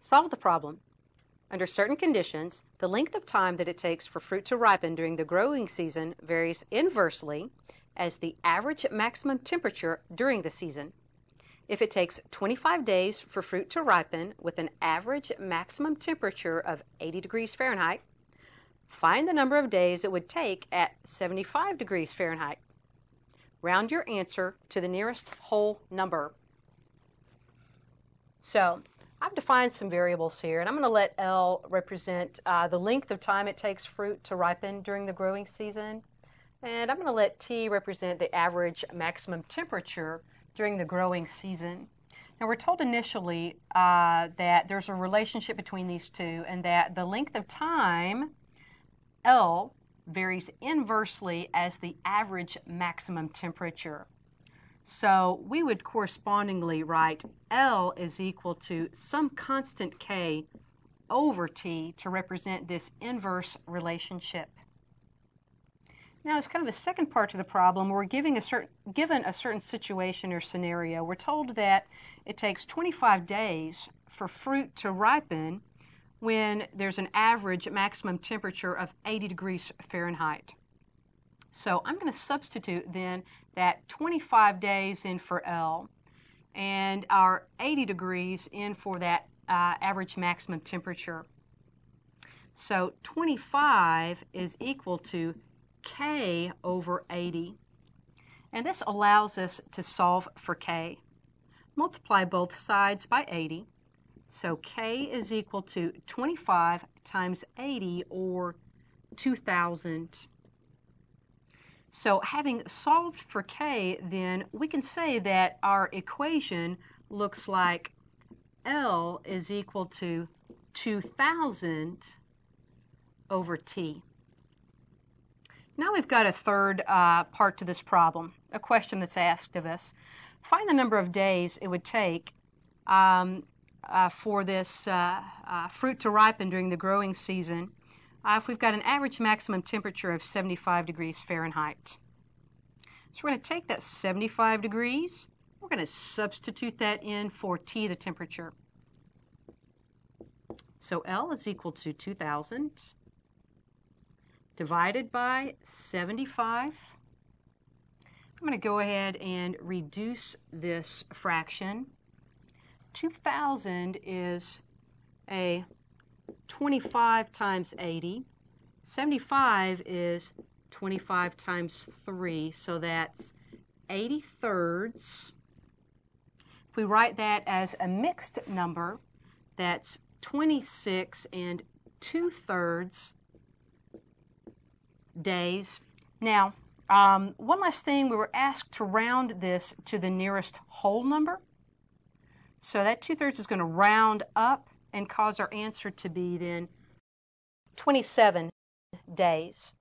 Solve the problem. Under certain conditions, the length of time that it takes for fruit to ripen during the growing season varies inversely as the average maximum temperature during the season. If it takes 25 days for fruit to ripen with an average maximum temperature of 80 degrees Fahrenheit, find the number of days it would take at 75 degrees Fahrenheit. Round your answer to the nearest whole number. So I've defined some variables here, and I'm going to let L represent the length of time it takes fruit to ripen during the growing season, and I'm going to let T represent the average maximum temperature during the growing season. Now we're told initially that there's a relationship between these two, and that the length of time, L, varies inversely as the average maximum temperature. So we would correspondingly write L is equal to some constant K over T to represent this inverse relationship. Now, as kind of a second part to the problem, we're given a certain situation or scenario. We're told that it takes 25 days for fruit to ripen when there's an average maximum temperature of 80 degrees Fahrenheit. So I'm going to substitute then that 25 days in for L and our 80 degrees in for that average maximum temperature. So 25 is equal to K over 80. And this allows us to solve for K. Multiply both sides by 80. So K is equal to 25 times 80, or 2,000. So having solved for K, then we can say that our equation looks like L is equal to 2,000 over T. Now we've got a third part to this problem, a question that's asked of us. Find the number of days it would take for this fruit to ripen during the growing season if we've got an average maximum temperature of 75 degrees Fahrenheit. So we're going to take that 75 degrees, we're going to substitute that in for T, the temperature. So L is equal to 2,000 divided by 75. I'm going to go ahead and reduce this fraction. 2,000 is a 25 times 80. 75 is 25 times 3, so that's 80 thirds. If we write that as a mixed number, that's 26 and 2/3 days. Now, one last thing, we were asked to round this to the nearest whole number. So that 2/3 is going to round up and cause our answer to be then 27 days.